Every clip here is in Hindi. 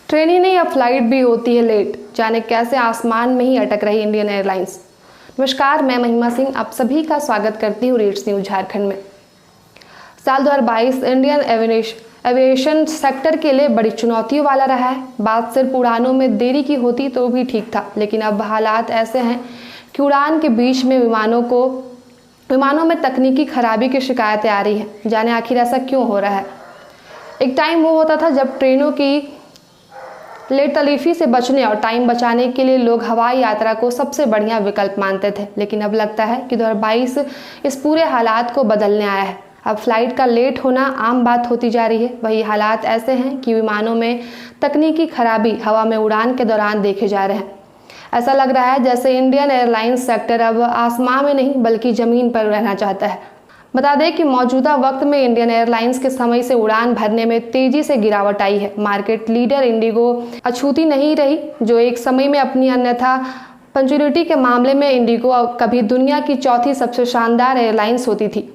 ट्रेन ही नहीं, अब फ्लाइट भी होती है लेट। जाने कैसे आसमान में ही अटक रही इंडियन एयरलाइंस। नमस्कार, मैं महिमा सिंह आप सभी का स्वागत करती हूँ रीड्स न्यूज झारखंड में। साल 2022 इंडियन एविएशन सेक्टर के लिए बड़ी चुनौतियों वाला रहा है। बात सिर्फ उड़ानों में देरी की होती तो भी ठीक था, लेकिन अब हालात ऐसे हैं कि उड़ान के बीच में विमानों में तकनीकी खराबी की शिकायतें आ रही हैं। जाने आखिर ऐसा क्यों हो रहा है। एक टाइम वो होता था जब ट्रेनों की लेट तलीफी से बचने और टाइम बचाने के लिए लोग हवाई यात्रा को सबसे बढ़िया विकल्प मानते थे, लेकिन अब लगता है कि 2022 इस पूरे हालात को बदलने आया है। अब फ्लाइट का लेट होना आम बात होती जा रही है। वही हालात ऐसे हैं कि विमानों में तकनीकी खराबी हवा में उड़ान के दौरान देखे जा रहे हैं। ऐसा लग रहा है जैसे इंडियन एयरलाइंस सेक्टर अब आसमान में नहीं बल्कि ज़मीन पर रहना चाहता है। बता दें कि मौजूदा वक्त में इंडियन एयरलाइंस के समय से उड़ान भरने में तेजी से गिरावट आई है। मार्केट लीडर इंडिगो अछूती नहीं रही, जो एक समय में अपनी अन्यथा पंक्चुअलिटी के मामले में इंडिगो कभी दुनिया की चौथी सबसे शानदार एयरलाइंस होती थी।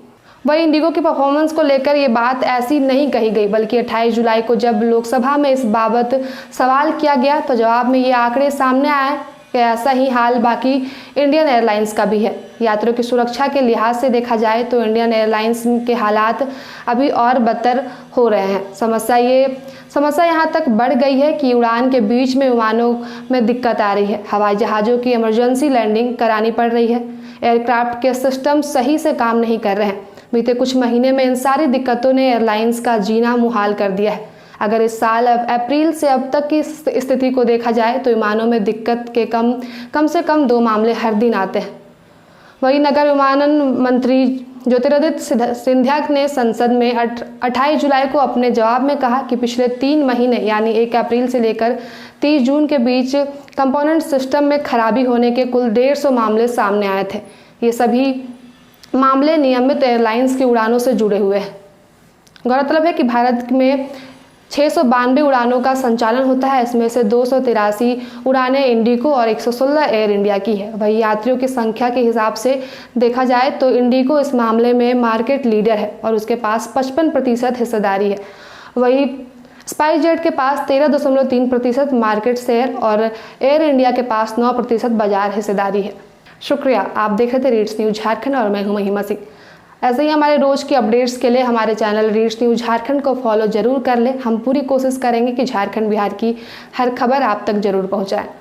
वही इंडिगो की परफॉर्मेंस को लेकर ये बात ऐसी नहीं कही गई, बल्कि 28 जुलाई को जब लोकसभा में इस बाबत सवाल किया गया तो जवाब में ये आंकड़े सामने आए कि ऐसा ही हाल बाकी इंडियन एयरलाइंस का भी है। यात्रियों की सुरक्षा के लिहाज से देखा जाए तो इंडियन एयरलाइंस के हालात अभी और बदतर हो रहे हैं। समस्या यहाँ तक बढ़ गई है कि उड़ान के बीच में विमानों में दिक्कत आ रही है। हवाई जहाज़ों की इमरजेंसी लैंडिंग करानी पड़ रही है। एयरक्राफ्ट के सिस्टम सही से काम नहीं कर रहे हैं। बीते कुछ महीने में इन सारी दिक्कतों ने एयरलाइंस का जीना मुहाल कर दिया है। अगर इस साल अप्रैल से अब तक की स्थिति को देखा जाए तो विमानों में दिक्कत के कम से कम 2 मामले हर दिन आते हैं। वही नगर विमानन मंत्री ज्योतिरादित्य सिंधिया ने संसद में 28 जुलाई को अपने जवाब में कहा कि पिछले 3 महीने यानी 1 अप्रैल से लेकर 30 जून के बीच कंपोनेंट सिस्टम में खराबी होने के कुल 150 मामले सामने आए थे। ये सभी मामले नियमित एयरलाइंस की उड़ानों से जुड़े हुए हैं। गौरतलब है कि भारत में 692 उड़ानों का संचालन होता है। इसमें से 283 उड़ानें इंडिगो और 116 एयर इंडिया की है। वही यात्रियों की संख्या के हिसाब से देखा जाए तो इंडिगो इस मामले में मार्केट लीडर है और उसके पास 55% हिस्सेदारी है। वही स्पाइसजेट के पास 13.3% मार्केट शेयर और एयर इंडिया के पास 9% बाजार हिस्सेदारी है। शुक्रिया, आप देख रहे थे रीड्स न्यूज झारखंड और मैं हूं महिमा सिंह। ऐसे ही हमारे रोज की अपडेट्स के लिए हमारे चैनल रीड्स न्यूज झारखंड को फॉलो जरूर कर लें। हम पूरी कोशिश करेंगे कि झारखंड बिहार की हर खबर आप तक जरूर पहुंचाएं।